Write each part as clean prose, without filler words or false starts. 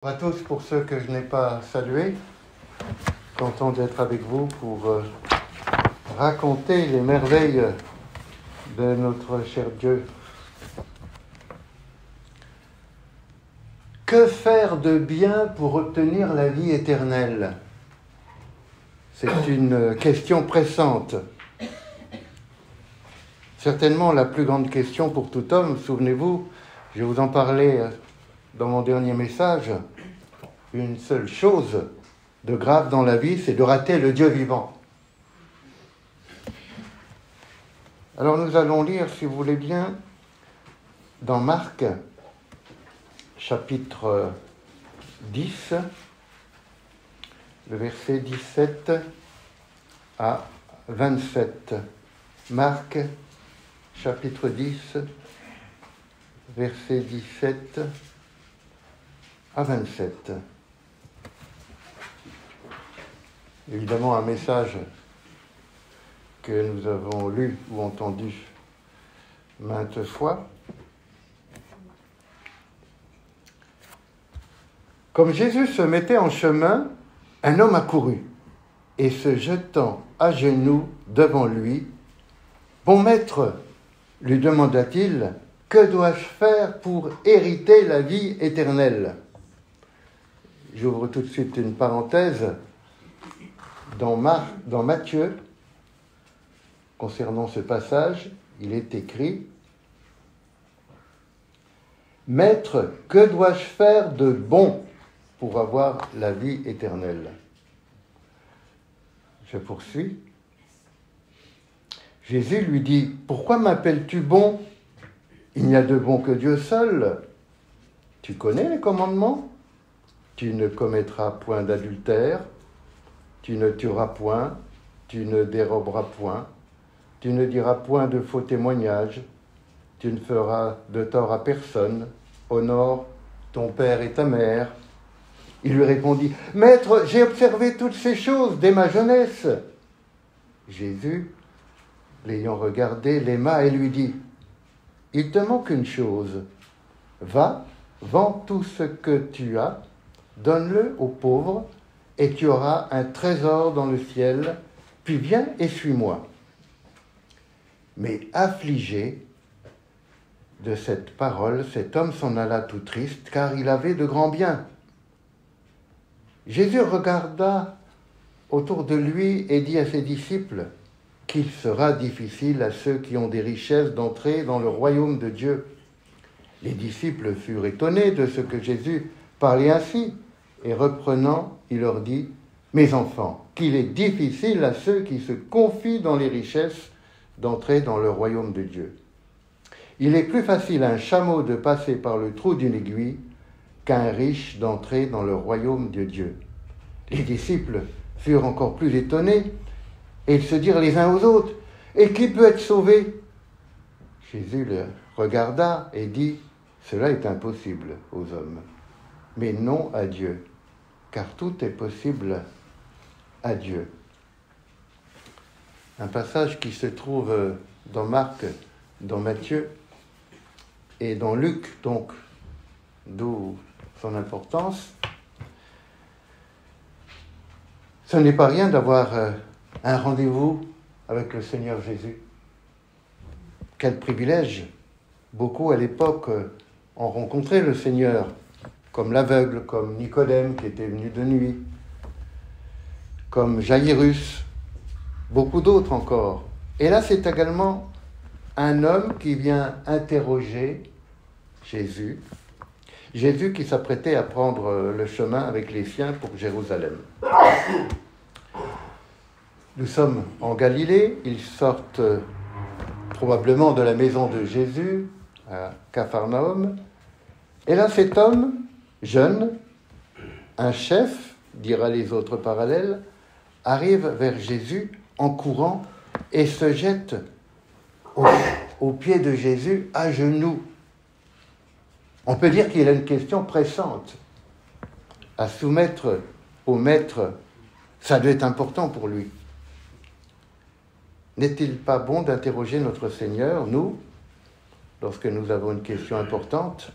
Bonjour à tous, pour ceux que je n'ai pas salués, content d'être avec vous pour raconter les merveilles de notre cher Dieu. Que faire de bien pour obtenir la vie éternelle? C'est une question pressante. Certainement la plus grande question pour tout homme. Souvenez-vous, je vous en parlais dans mon dernier message. Une seule chose de grave dans la vie, c'est de rater le Dieu vivant. Alors nous allons lire, si vous voulez bien, dans Marc, chapitre 10, le verset 17 à 27. Marc, chapitre 10, verset 17 à 27. Évidemment, un message que nous avons lu ou entendu maintes fois. Comme Jésus se mettait en chemin, un homme accourut et se jetant à genoux devant lui, « Bon maître, lui demanda-t-il, que dois-je faire pour hériter la vie éternelle ?» J'ouvre tout de suite une parenthèse. Dans Matthieu, concernant ce passage, il est écrit « Maître, que dois-je faire de bon pour avoir la vie éternelle ?» Je poursuis. Jésus lui dit « Pourquoi m'appelles-tu bon? Il n'y a de bon que Dieu seul. Tu connais les commandements? Tu ne commettras point d'adultère, tu ne tueras point, tu ne déroberas point, tu ne diras point de faux témoignages, tu ne feras de tort à personne, honore ton père et ta mère. » Il lui répondit, « Maître, j'ai observé toutes ces choses dès ma jeunesse. » Jésus, l'ayant regardé, l'aima et lui dit, « Il te manque une chose. Va, vends tout ce que tu as, donne-le aux pauvres, et tu auras un trésor dans le ciel, puis viens et suis-moi. » Mais affligé de cette parole, cet homme s'en alla tout triste, car il avait de grands biens. Jésus regarda autour de lui et dit à ses disciples qu'il sera difficile à ceux qui ont des richesses d'entrer dans le royaume de Dieu. Les disciples furent étonnés de ce que Jésus parlait ainsi, et reprenant, il leur dit, « Mes enfants, qu'il est difficile à ceux qui se confient dans les richesses d'entrer dans le royaume de Dieu. Il est plus facile à un chameau de passer par le trou d'une aiguille qu'à un riche d'entrer dans le royaume de Dieu. » Les disciples furent encore plus étonnés, et ils se dirent les uns aux autres, « Et qui peut être sauvé ?» Jésus le regarda et dit, « Cela est impossible aux hommes, mais non à Dieu, car tout est possible à Dieu. » Un passage qui se trouve dans Marc, dans Matthieu et dans Luc, donc, d'où son importance. Ce n'est pas rien d'avoir un rendez-vous avec le Seigneur Jésus. Quel privilège! Beaucoup à l'époque ont rencontré le Seigneur, comme l'aveugle, comme Nicodème qui était venu de nuit, comme Jairus, beaucoup d'autres encore. Et là, c'est également un homme qui vient interroger Jésus. Jésus qui s'apprêtait à prendre le chemin avec les siens pour Jérusalem. Nous sommes en Galilée, ils sortent probablement de la maison de Jésus, à Capharnaüm. Et là, cet homme, jeune, un chef, dira les autres parallèles, arrive vers Jésus en courant et se jette aux pieds de Jésus à genoux. On peut dire qu'il a une question pressante à soumettre au maître. Ça doit être important pour lui. N'est-il pas bon d'interroger notre Seigneur, nous, lorsque nous avons une question importante?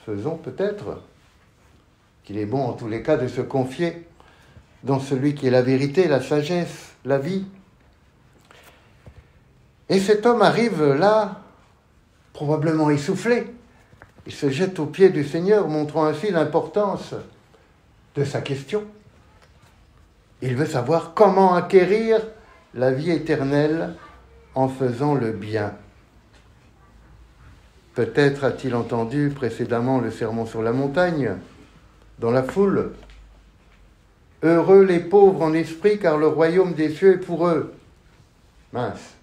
faisons peut-être qu'il est bon en tous les cas de se confier dans celui qui est la vérité, la sagesse, la vie. Et cet homme arrive là, probablement essoufflé. Il se jette aux pieds du Seigneur, montrant ainsi l'importance de sa question. Il veut savoir comment acquérir la vie éternelle en faisant le bien. Peut-être a-t-il entendu précédemment le sermon sur la montagne, dans la foule. Heureux les pauvres en esprit, car le royaume des cieux est pour eux. Mince.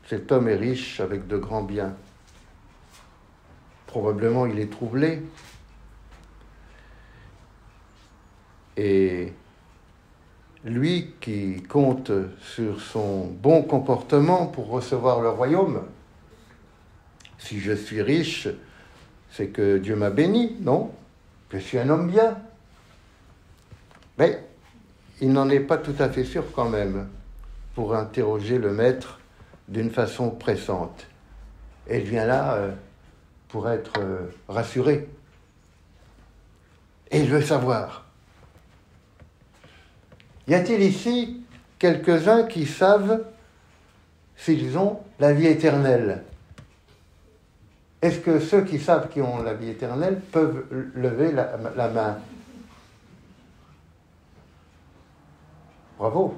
Cet homme est riche avec de grands biens. Probablement il est troublé. Et lui qui compte sur son bon comportement pour recevoir le royaume, si je suis riche, c'est que Dieu m'a béni, non? Je suis un homme bien. Mais il n'en est pas tout à fait sûr quand même, pour interroger le maître d'une façon pressante. Et il vient là pour être rassuré. Et il veut savoir. Y a-t-il ici quelques-uns qui savent s'ils ont la vie éternelle? Est-ce que ceux qui savent qu'ils ont la vie éternelle peuvent lever la main? Bravo.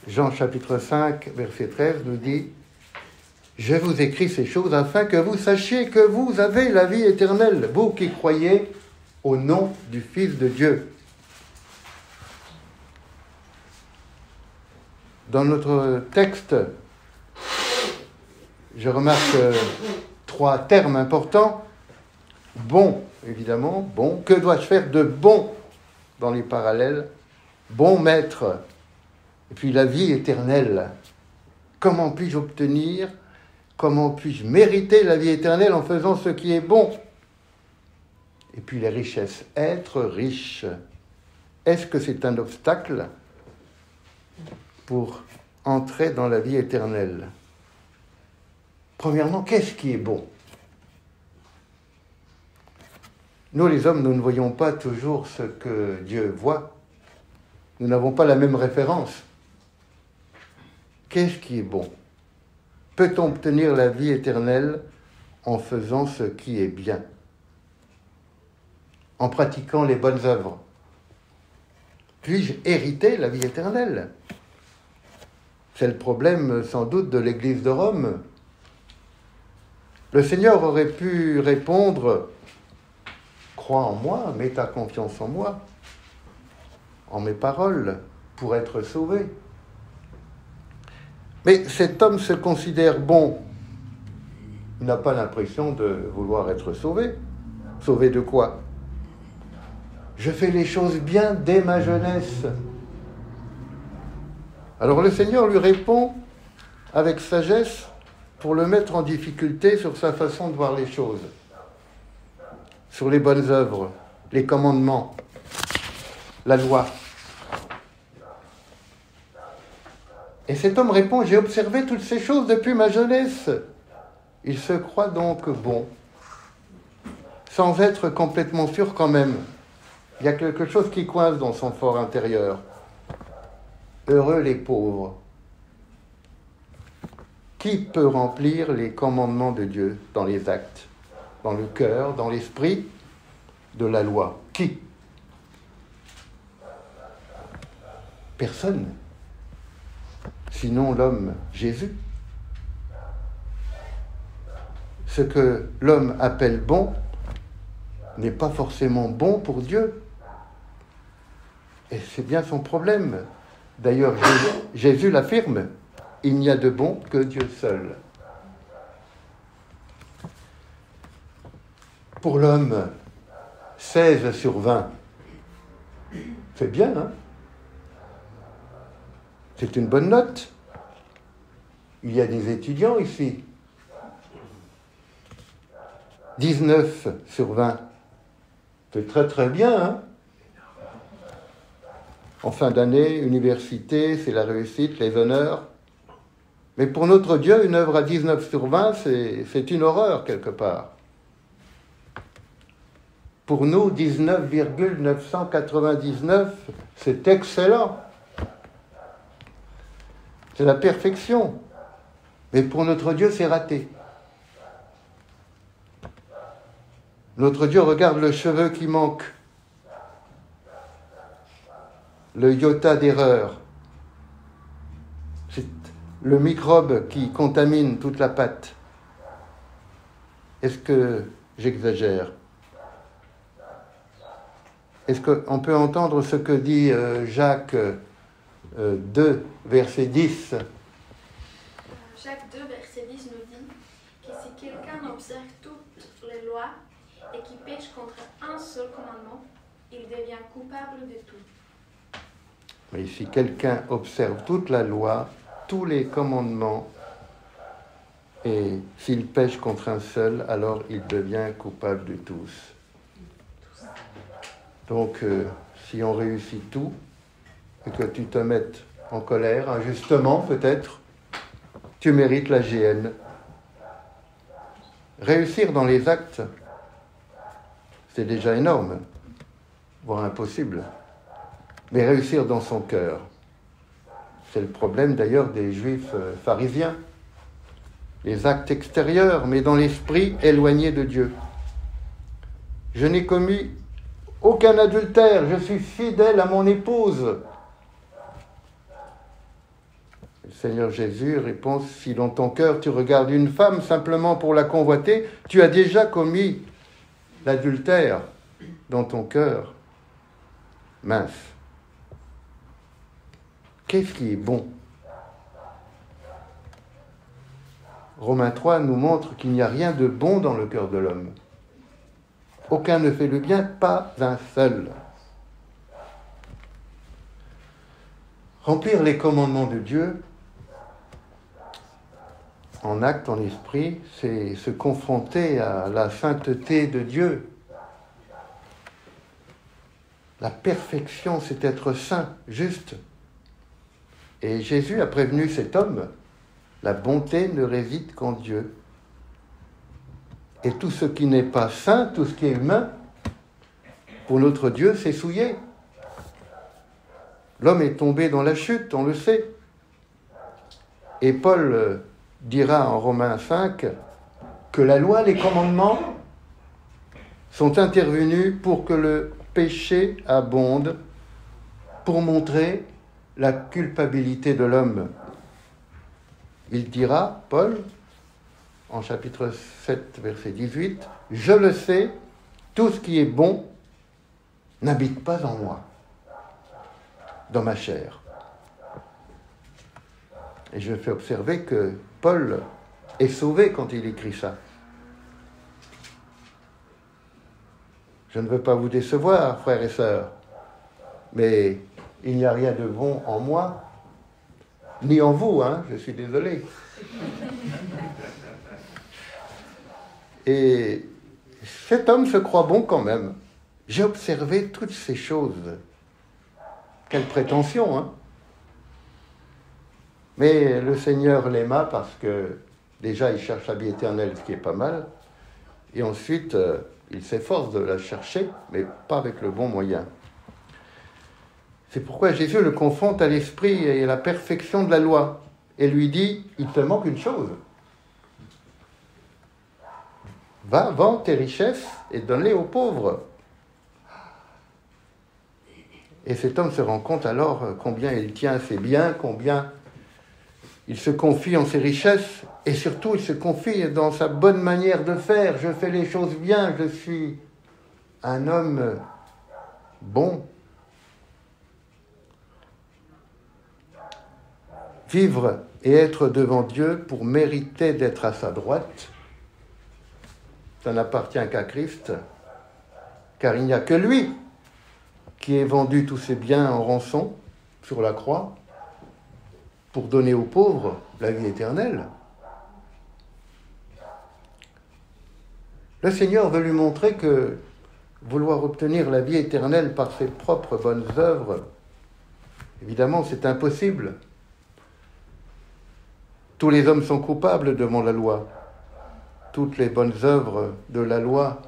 Jean chapitre 5, verset 13 nous dit « Je vous écris ces choses afin que vous sachiez que vous avez la vie éternelle, vous qui croyez au nom du Fils de Dieu. » Dans notre texte, je remarque 3 termes importants. Bon, évidemment, bon. Que dois-je faire de bon dans les parallèles? Bon maître. Et puis la vie éternelle. Comment puis-je obtenir, comment puis-je mériter la vie éternelle en faisant ce qui est bon? Et puis les richesses. Être riche. Est-ce que c'est un obstacle pour entrer dans la vie éternelle? Premièrement, qu'est-ce qui est bon? Nous, les hommes, nous ne voyons pas toujours ce que Dieu voit. Nous n'avons pas la même référence. Qu'est-ce qui est bon? Peut-on obtenir la vie éternelle en faisant ce qui est bien? En pratiquant les bonnes œuvres? Puis-je hériter la vie éternelle? C'est le problème, sans doute, de l'Église de Rome. Le Seigneur aurait pu répondre « Crois en moi, mets ta confiance en moi, en mes paroles, pour être sauvé. » Mais cet homme se considère bon. Il n'a pas l'impression de vouloir être sauvé. Sauvé de quoi? Je fais les choses bien dès ma jeunesse. Alors le Seigneur lui répond avec sagesse pour le mettre en difficulté sur sa façon de voir les choses, sur les bonnes œuvres, les commandements, la loi. Et cet homme répond, j'ai observé toutes ces choses depuis ma jeunesse. Il se croit donc bon, sans être complètement sûr quand même. Il y a quelque chose qui coince dans son fort intérieur. Heureux les pauvres. Qui peut remplir les commandements de Dieu dans les actes, dans le cœur, dans l'esprit de la loi? Qui? Personne. Sinon l'homme Jésus. Ce que l'homme appelle bon n'est pas forcément bon pour Dieu. Et c'est bien son problème. D'ailleurs, Jésus l'affirme, il n'y a de bon que Dieu seul. Pour l'homme, 16 sur 20, c'est bien, hein? C'est une bonne note. Il y a des étudiants ici. 19 sur 20, c'est très très bien, hein? En fin d'année, université, c'est la réussite, les honneurs. Mais pour notre Dieu, une œuvre à 19 sur 20, c'est une horreur quelque part. Pour nous, 19,999, c'est excellent. C'est la perfection. Mais pour notre Dieu, c'est raté. Notre Dieu regarde le cheveu qui manque, le iota d'erreur. C'est le microbe qui contamine toute la pâte. Est-ce que j'exagère ? Est-ce qu'on peut entendre ce que dit Jacques 2, verset 10 ? Jacques 2, verset 10 nous dit que si quelqu'un observe toutes les lois et qui pêche contre un seul commandement, il devient coupable de tout. Mais si quelqu'un observe toute la loi, tous les commandements, et s'il pêche contre un seul, alors il devient coupable de tous. Donc, si on réussit tout, et que tu te mettes en colère, injustement peut-être, tu mérites la GN. Réussir dans les actes, c'est déjà énorme, voire impossible. Mais réussir dans son cœur, c'est le problème d'ailleurs des Juifs pharisiens. Les actes extérieurs, mais dans l'esprit éloigné de Dieu. Je n'ai commis aucun adultère, je suis fidèle à mon épouse. Le Seigneur Jésus répond, si dans ton cœur tu regardes une femme simplement pour la convoiter, tu as déjà commis l'adultère dans ton cœur. Mince. Qu'est-ce qui est bon ? Romains 3 nous montre qu'il n'y a rien de bon dans le cœur de l'homme. Aucun ne fait le bien, pas un seul. Remplir les commandements de Dieu, en acte, en esprit, c'est se confronter à la sainteté de Dieu. La perfection, c'est être saint, juste. Et Jésus a prévenu cet homme, la bonté ne réside qu'en Dieu. Et tout ce qui n'est pas saint, tout ce qui est humain, pour notre Dieu, c'est souillé. L'homme est tombé dans la chute, on le sait. Et Paul dira en Romains 5 que la loi, les commandements sont intervenus pour que le péché abonde, pour montrer la culpabilité de l'homme. Il dira, Paul, en chapitre 7, verset 18, « Je le sais, tout ce qui est bon n'habite pas en moi, dans ma chair. » Et je fais observer que Paul est sauvé quand il écrit ça. Je ne veux pas vous décevoir, frères et sœurs, mais il n'y a rien de bon en moi, ni en vous, je suis désolé. Et cet homme se croit bon quand même. J'ai observé toutes ces choses. Quelle prétention, Mais le Seigneur l'aima parce que déjà il cherche la vie éternelle, ce qui est pas mal, et ensuite il s'efforce de la chercher, mais pas avec le bon moyen. C'est pourquoi Jésus le confronte à l'esprit et à la perfection de la loi, et lui dit, il te manque une chose. Va, vends tes richesses et donne-les aux pauvres. Et cet homme se rend compte alors combien il tient à ses biens, combien il se confie en ses richesses, et surtout il se confie dans sa bonne manière de faire. Je fais les choses bien, je suis un homme bon. Vivre et être devant Dieu pour mériter d'être à sa droite, ça n'appartient qu'à Christ, car il n'y a que lui qui ait vendu tous ses biens en rançon sur la croix pour donner aux pauvres la vie éternelle. Le Seigneur veut lui montrer que vouloir obtenir la vie éternelle par ses propres bonnes œuvres, évidemment, c'est impossible. Tous les hommes sont coupables devant la loi. Toutes les bonnes œuvres de la loi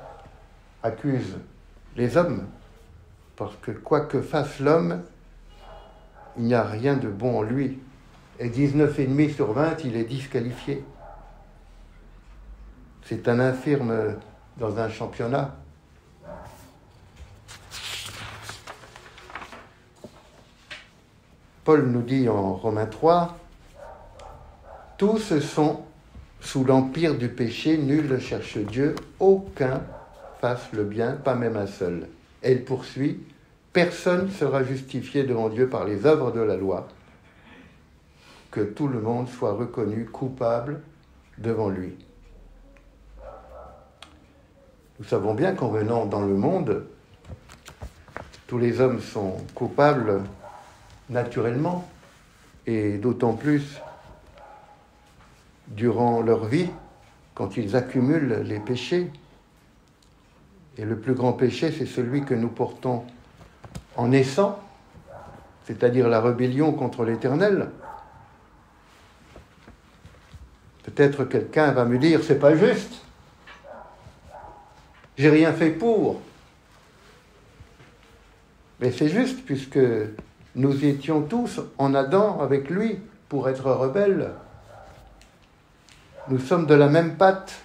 accusent les hommes. Parce que quoi que fasse l'homme, il n'y a rien de bon en lui. Et 19,5 sur 20, il est disqualifié. C'est un infirme dans un championnat. Paul nous dit en Romains 3, « Tous sont sous l'empire du péché, nul ne cherche Dieu, aucun fasse le bien, pas même un seul. » Et il poursuit, « Personne ne sera justifié devant Dieu par les œuvres de la loi, que tout le monde soit reconnu coupable devant lui. » Nous savons bien qu'en venant dans le monde, tous les hommes sont coupables naturellement, et d'autant plus durant leur vie, quand ils accumulent les péchés. Et le plus grand péché, c'est celui que nous portons en naissant, c'est-à-dire la rébellion contre l'Éternel. Peut-être quelqu'un va me dire, c'est pas juste. J'ai rien fait pour. Mais c'est juste, puisque nous étions tous en Adam avec lui pour être rebelles. Nous sommes de la même pâte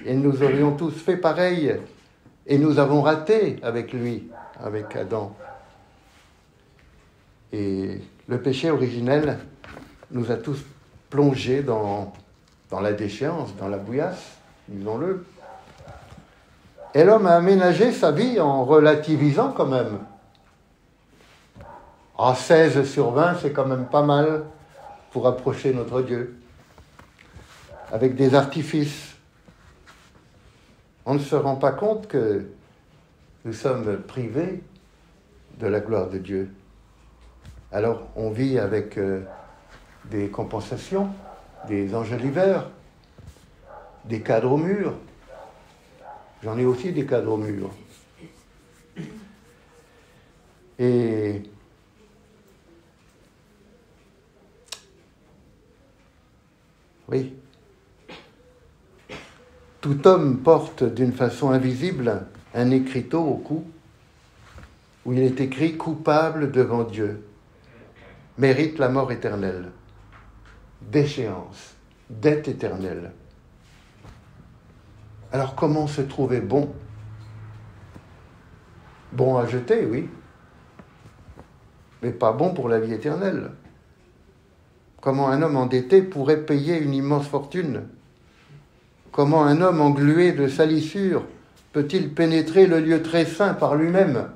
et nous aurions tous fait pareil. Et nous avons raté avec lui, avec Adam. Et le péché originel nous a tous plongés dans la déchéance, dans la bouillasse, disons-le. Et l'homme a aménagé sa vie en relativisant quand même. 16 sur 20, c'est quand même pas mal pour approcher notre Dieu. Avec des artifices. On ne se rend pas compte que nous sommes privés de la gloire de Dieu. Alors on vit avec des compensations, des enjoliveurs, des cadres au mur. J'en ai aussi des cadres au mur. Et oui, tout homme porte d'une façon invisible un écriteau au cou où il est écrit « coupable devant Dieu, mérite la mort éternelle, déchéance, dette éternelle ». Alors comment se trouver bon ? Bon à jeter, oui, mais pas bon pour la vie éternelle. Comment un homme endetté pourrait payer une immense fortune ? Comment un homme englué de salissure peut-il pénétrer le lieu très saint par lui-même ?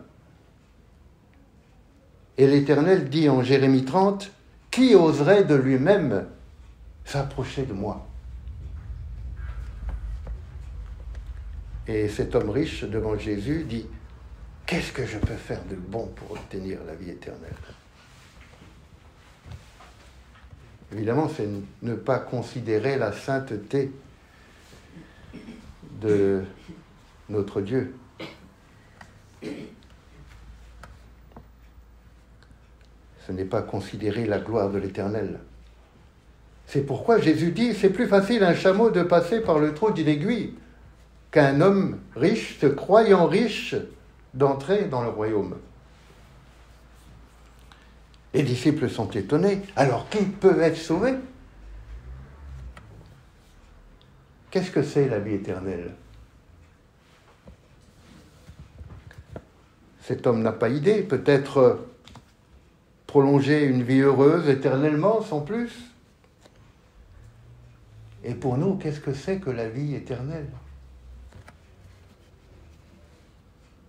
Et l'Éternel dit en Jérémie 30, « Qui oserait de lui-même s'approcher de moi ?» Et cet homme riche devant Jésus dit, « Qu'est-ce que je peux faire de bon pour obtenir la vie éternelle ?» Évidemment, c'est ne pas considérer la sainteté de notre Dieu. Ce n'est pas considérer la gloire de l'Éternel. C'est pourquoi Jésus dit, c'est plus facile un chameau de passer par le trou d'une aiguille qu'un homme riche, se croyant riche, d'entrer dans le royaume. Les disciples sont étonnés. Alors, qui peut être sauvé ? Qu'est-ce que c'est la vie éternelle ? Cet homme n'a pas idée. Peut-être prolonger une vie heureuse éternellement, sans plus. Et pour nous, qu'est-ce que c'est que la vie éternelle ?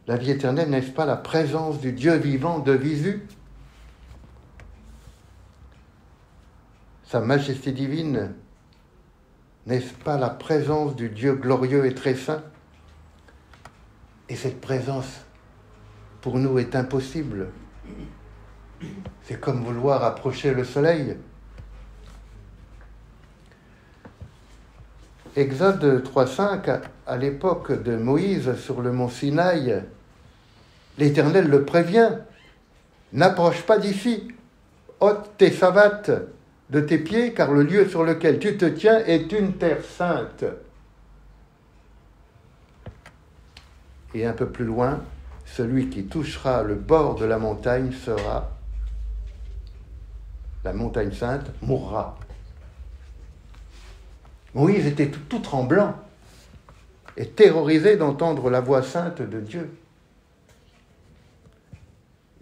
La vie éternelle, n'est-ce pas la présence du Dieu vivant de visu ? Sa majesté divine, n'est-ce pas la présence du Dieu glorieux et très saint ? Et cette présence, pour nous, est impossible. C'est comme vouloir approcher le soleil. Exode 3.5, à l'époque de Moïse sur le mont Sinaï, l'Éternel le prévient, « N'approche pas d'ici, ôte tes savates, de tes pieds, car le lieu sur lequel tu te tiens est une terre sainte. Et un peu plus loin, celui qui touchera le bord de la montagne sera, la montagne sainte, mourra. Moïse était tout tremblant et terrorisé d'entendre la voix sainte de Dieu.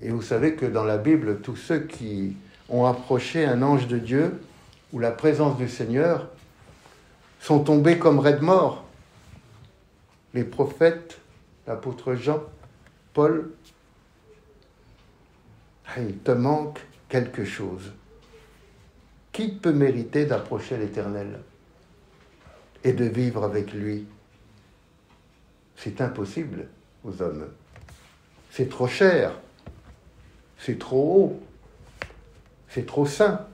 Et vous savez que dans la Bible, tous ceux qui ont approché un ange de Dieu ou la présence du Seigneur sont tombés comme raides morts. Les prophètes, l'apôtre Jean, Paul, il te manque quelque chose. Qui peut mériter d'approcher l'Éternel et de vivre avec lui? C'est impossible aux hommes. C'est trop cher, c'est trop haut, c'est trop saint,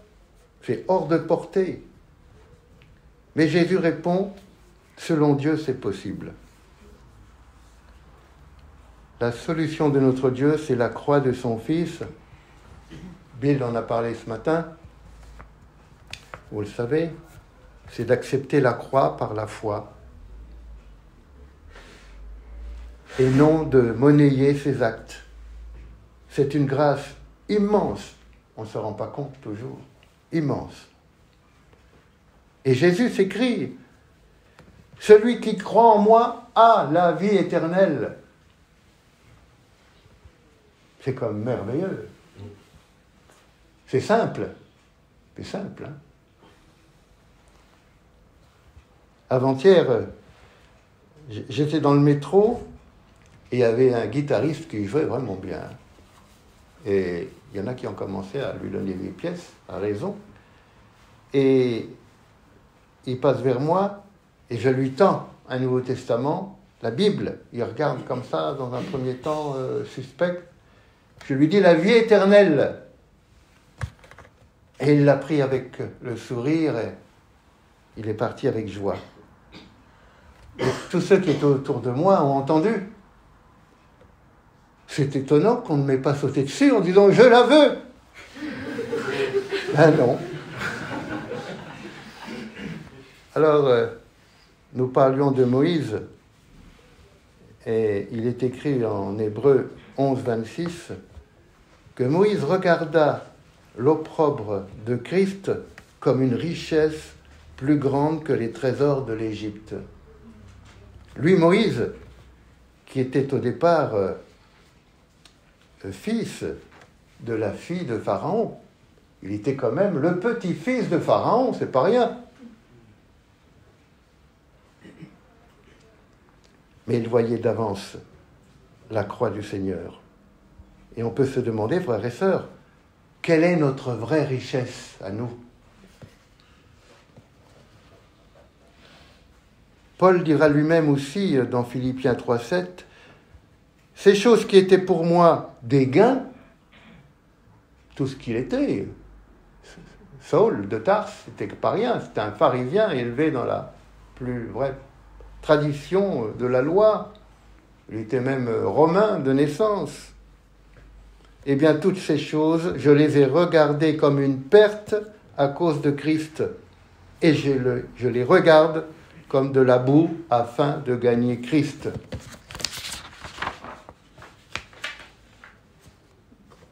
c'est hors de portée. Mais Jésus répond, selon Dieu, c'est possible. La solution de notre Dieu, c'est la croix de son Fils. Bill en a parlé ce matin. Vous le savez, c'est d'accepter la croix par la foi et non de monnayer ses actes. C'est une grâce immense. On ne se rend pas compte toujours. Immense. Et Jésus s'écrie, « Celui qui croit en moi a la vie éternelle. » C'est comme merveilleux. C'est simple. C'est simple, hein? Avant-hier, j'étais dans le métro et il y avait un guitariste qui jouait vraiment bien. Et il y en a qui ont commencé à lui donner des pièces, à raison. Et il passe vers moi et je lui tends un Nouveau Testament, la Bible. Il regarde comme ça, dans un premier temps suspect. Je lui dis la vie éternelle. Et il l'a pris avec le sourire et il est parti avec joie. Et tous ceux qui étaient autour de moi ont entendu. C'est étonnant qu'on ne m'ait pas sauté dessus en disant « Je la veux !» Ben non. Alors, nous parlions de Moïse, et il est écrit en Hébreux 11, 26, que Moïse regarda l'opprobre de Christ comme une richesse plus grande que les trésors de l'Égypte. Lui, Moïse, qui était au départ fils de la fille de Pharaon, il était quand même le petit-fils de Pharaon, c'est pas rien. Mais il voyait d'avance la croix du Seigneur. Et on peut se demander, frères et sœurs, quelle est notre vraie richesse à nous? Paul dira lui-même aussi dans Philippiens 3,7, « Ces choses qui étaient pour moi des gains, tout ce qu'il était, Saul de Tarse, c'était pas rien, c'était un pharisien élevé dans la plus vraie tradition de la loi, il était même romain de naissance. Eh bien, toutes ces choses, je les ai regardées comme une perte à cause de Christ, et je les regarde comme de la boue afin de gagner Christ. »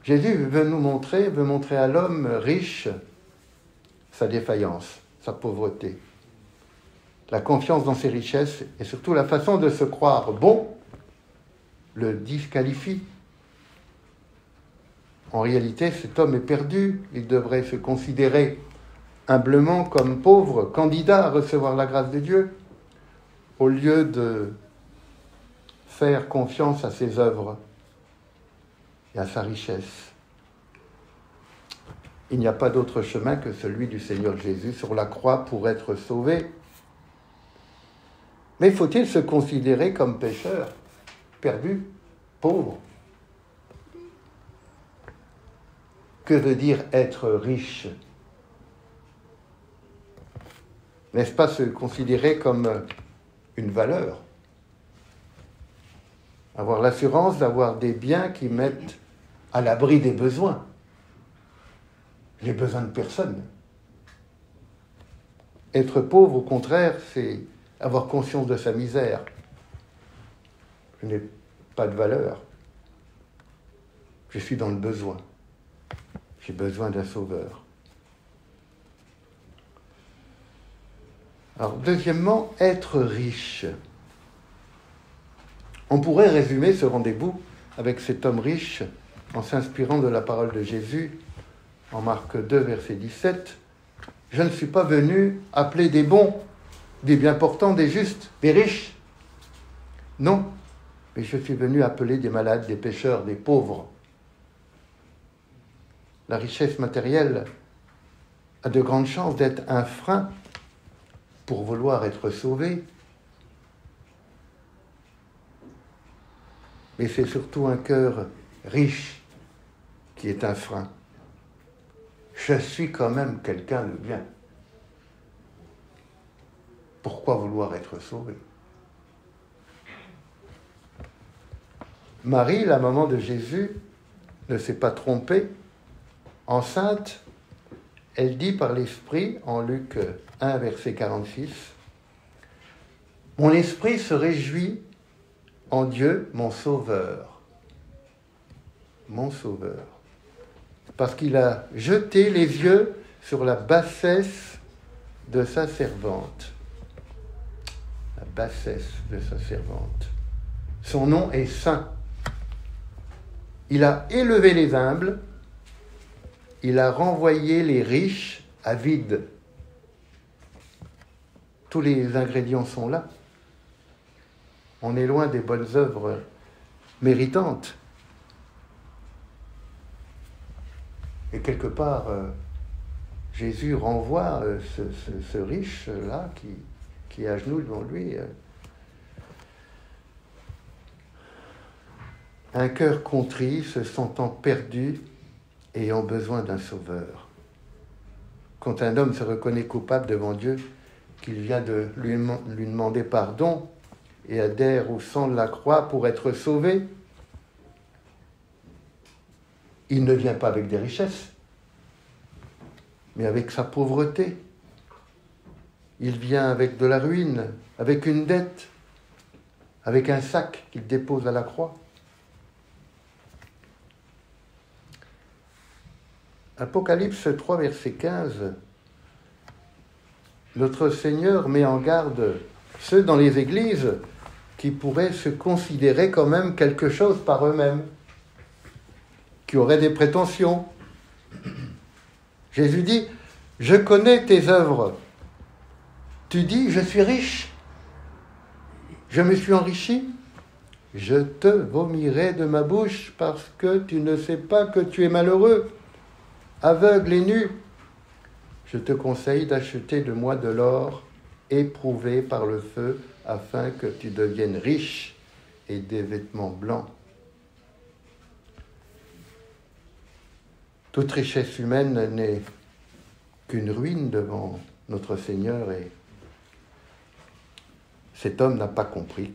Jésus veut montrer à l'homme riche sa défaillance, sa pauvreté. La confiance dans ses richesses et surtout la façon de se croire bon le disqualifie. En réalité, cet homme est perdu. Il devrait se considérer humblement comme pauvre, candidat à recevoir la grâce de Dieu, au lieu de faire confiance à ses œuvres et à sa richesse. Il n'y a pas d'autre chemin que celui du Seigneur Jésus sur la croix pour être sauvé. Mais faut-il se considérer comme pécheur, perdu, pauvre? Que veut dire être riche? N'est-ce pas se considérer comme une valeur? Avoir l'assurance d'avoir des biens qui mettent à l'abri des besoins. Les besoins de personne. Être pauvre, au contraire, c'est avoir conscience de sa misère. Je n'ai pas de valeur. Je suis dans le besoin. J'ai besoin d'un sauveur. Alors, deuxièmement, être riche. On pourrait résumer ce rendez-vous avec cet homme riche en s'inspirant de la parole de Jésus en Marc 2, verset 17. « Je ne suis pas venu appeler des bons, des bien portants, des justes, des riches. Non, mais je suis venu appeler des malades, des pécheurs, des pauvres. » La richesse matérielle a de grandes chances d'être un frein pour vouloir être sauvé. Mais c'est surtout un cœur riche qui est un frein. Je suis quand même quelqu'un de bien. Pourquoi vouloir être sauvé? Marie, la maman de Jésus, ne s'est pas trompée. Enceinte, elle dit par l'Esprit, en Luc 1, verset 46, « Mon esprit se réjouit en Dieu, mon Sauveur. » Mon Sauveur. Parce qu'il a jeté les yeux sur la bassesse de sa servante. La bassesse de sa servante. Son nom est saint. Il a élevé les humbles, il a renvoyé les riches à vide. Tous les ingrédients sont là. On est loin des bonnes œuvres méritantes. Et quelque part, Jésus renvoie ce riche-là qui est à genoux devant lui. Un cœur contrit, se sentant perdu, ayant besoin d'un sauveur. Quand un homme se reconnaît coupable devant Dieu, qu'il vient de lui demander pardon et adhère au sang de la croix pour être sauvé, il ne vient pas avec des richesses, mais avec sa pauvreté. Il vient avec de la ruine, avec une dette, avec un sac qu'il dépose à la croix. Apocalypse 3, verset 15, notre Seigneur met en garde ceux dans les églises qui pourraient se considérer quand même quelque chose par eux-mêmes, qui auraient des prétentions. Jésus dit, « Je connais tes œuvres. Tu dis, je suis riche. Je me suis enrichi. Je te vomirai de ma bouche parce que tu ne sais pas que tu es malheureux, aveugle et nu. Je te conseille d'acheter de moi de l'or éprouvé par le feu afin que tu deviennes riche et des vêtements blancs. » Toute richesse humaine n'est qu'une ruine devant notre Seigneur et cet homme n'a pas compris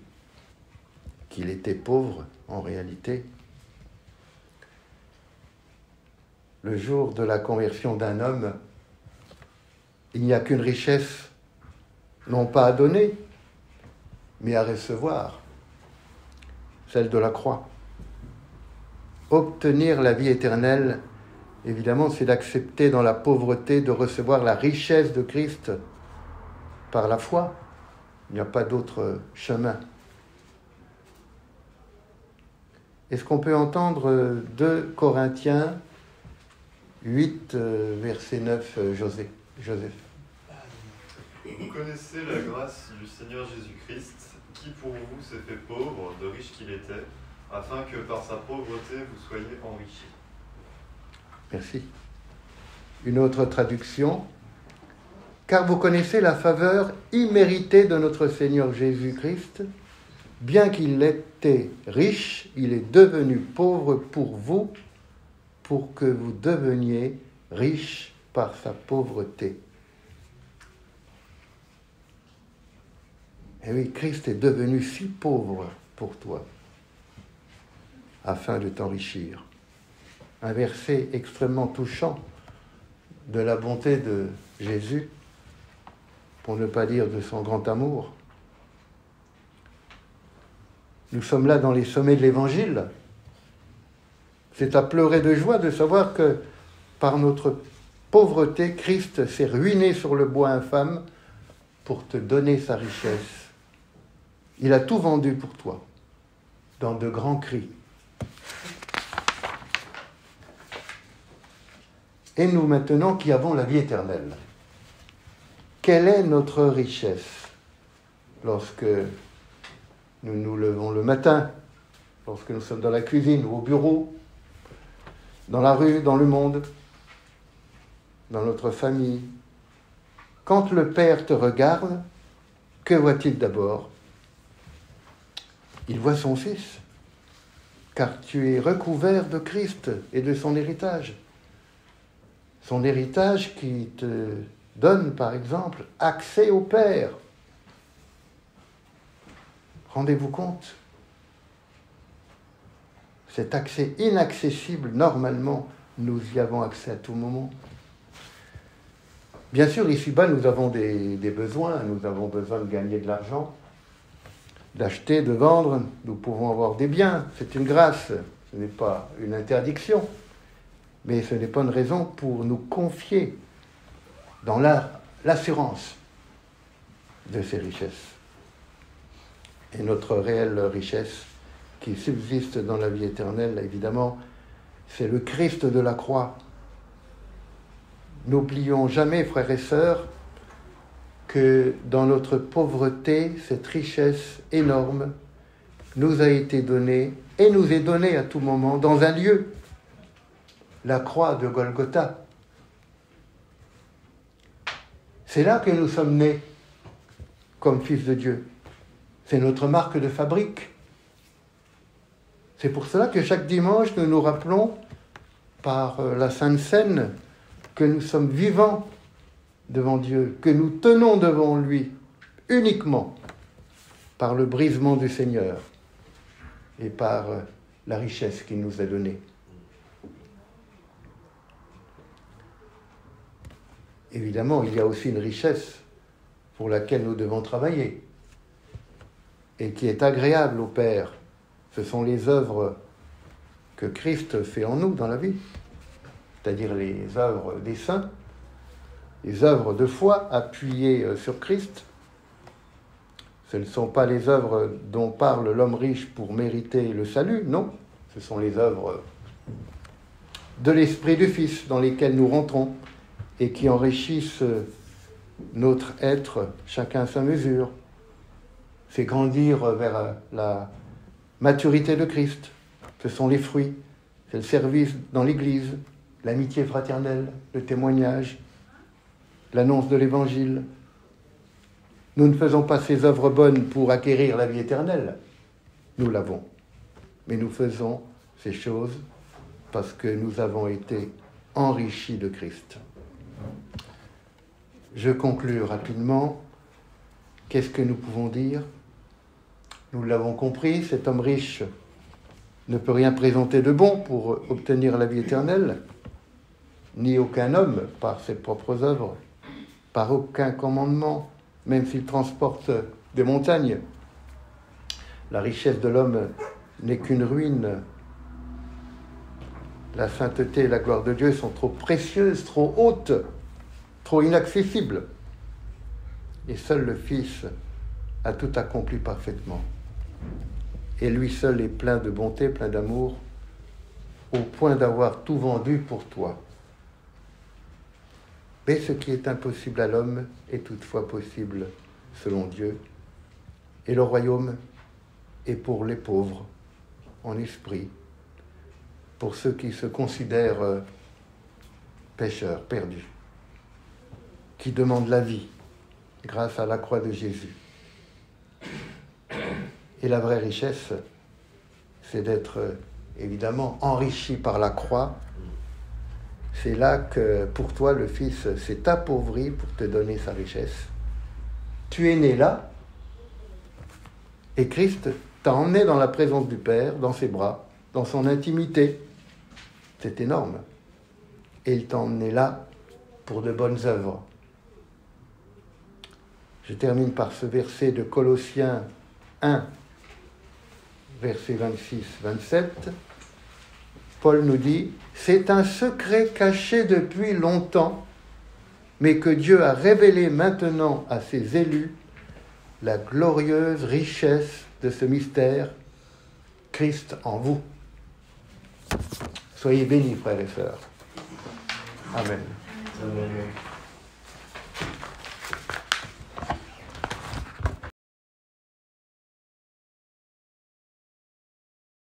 qu'il était pauvre en réalité. Le jour de la conversion d'un homme, il n'y a qu'une richesse, non pas à donner, mais à recevoir, celle de la croix. Obtenir la vie éternelle, évidemment, c'est d'accepter dans la pauvreté de recevoir la richesse de Christ par la foi. Il n'y a pas d'autre chemin. Est-ce qu'on peut entendre 2 Corinthiens 8, verset 9, Joseph? Vous connaissez la grâce du Seigneur Jésus-Christ, qui pour vous s'est fait pauvre, de riche qu'il était, afin que par sa pauvreté vous soyez enrichis. Merci. Une autre traduction. Car vous connaissez la faveur imméritée de notre Seigneur Jésus-Christ. Bien qu'il était riche, il est devenu pauvre pour vous, pour que vous deveniez riches par sa pauvreté. Et oui, Christ est devenu si pauvre pour toi, afin de t'enrichir. Un verset extrêmement touchant de la bonté de Jésus. pour ne pas dire de son grand amour. Nous sommes là dans les sommets de l'Évangile. C'est à pleurer de joie de savoir que par notre pauvreté, Christ s'est ruiné sur le bois infâme pour te donner sa richesse. Il a tout vendu pour toi, dans de grands cris. Et nous maintenant qui avons la vie éternelle, quelle est notre richesse lorsque nous nous levons le matin, lorsque nous sommes dans la cuisine ou au bureau, dans la rue, dans le monde, dans notre famille? Quand le Père te regarde, que voit-il d'abord? Il voit son Fils, car tu es recouvert de Christ et de son héritage. Son héritage qui te donne, par exemple, accès au Père. Rendez-vous compte? Cet accès inaccessible, normalement, nous y avons accès à tout moment. Bien sûr, ici-bas, nous avons des besoins. Nous avons besoin de gagner de l'argent, d'acheter, de vendre. Nous pouvons avoir des biens. C'est une grâce. Ce n'est pas une interdiction. Mais ce n'est pas une raison pour nous confier dans l'assurance de ces richesses. Et notre réelle richesse qui subsiste dans la vie éternelle, évidemment, c'est le Christ de la croix. N'oublions jamais, frères et sœurs, que dans notre pauvreté, cette richesse énorme nous a été donnée et nous est donnée à tout moment dans un lieu, la croix de Golgotha. C'est là que nous sommes nés comme fils de Dieu. C'est notre marque de fabrique. C'est pour cela que chaque dimanche, nous nous rappelons par la Sainte Seine que nous sommes vivants devant Dieu, que nous tenons devant lui uniquement par le brisement du Seigneur et par la richesse qu'il nous a donnée. Évidemment, il y a aussi une richesse pour laquelle nous devons travailler et qui est agréable au Père. Ce sont les œuvres que Christ fait en nous dans la vie, c'est-à-dire les œuvres des saints, les œuvres de foi appuyées sur Christ. Ce ne sont pas les œuvres dont parle l'homme riche pour mériter le salut, non. Ce sont les œuvres de l'Esprit du Fils dans lesquelles nous rentrons et qui enrichissent notre être, chacun à sa mesure. C'est grandir vers la maturité de Christ. Ce sont les fruits, c'est le service dans l'Église, l'amitié fraternelle, le témoignage, l'annonce de l'Évangile. Nous ne faisons pas ces œuvres bonnes pour acquérir la vie éternelle. Nous l'avons. Mais nous faisons ces choses parce que nous avons été enrichis de Christ. Je conclus rapidement. Qu'est-ce que nous pouvons dire? Nous l'avons compris, cet homme riche ne peut rien présenter de bon pour obtenir la vie éternelle, ni aucun homme par ses propres œuvres, par aucun commandement, même s'il transporte des montagnes. La richesse de l'homme n'est qu'une ruine. La sainteté et la gloire de Dieu sont trop précieuses, trop hautes, trop inaccessibles. Et seul le Fils a tout accompli parfaitement. Et lui seul est plein de bonté, plein d'amour, au point d'avoir tout vendu pour toi. Mais ce qui est impossible à l'homme est toutefois possible selon Dieu. Et le royaume est pour les pauvres en esprit, pour ceux qui se considèrent pécheurs, perdus, qui demandent la vie grâce à la croix de Jésus. Et la vraie richesse, c'est d'être évidemment enrichi par la croix. C'est là que pour toi le Fils s'est appauvri pour te donner sa richesse. Tu es né là et Christ t'a emmené dans la présence du Père, dans ses bras, dans son intimité. C'est énorme. Et il t'a emmené là pour de bonnes œuvres. Je termine par ce verset de Colossiens 1, versets 26-27. Paul nous dit « C'est un secret caché depuis longtemps, mais que Dieu a révélé maintenant à ses élus la glorieuse richesse de ce mystère, Christ en vous. » Soyez bénis, frères et sœurs. Amen. Amen.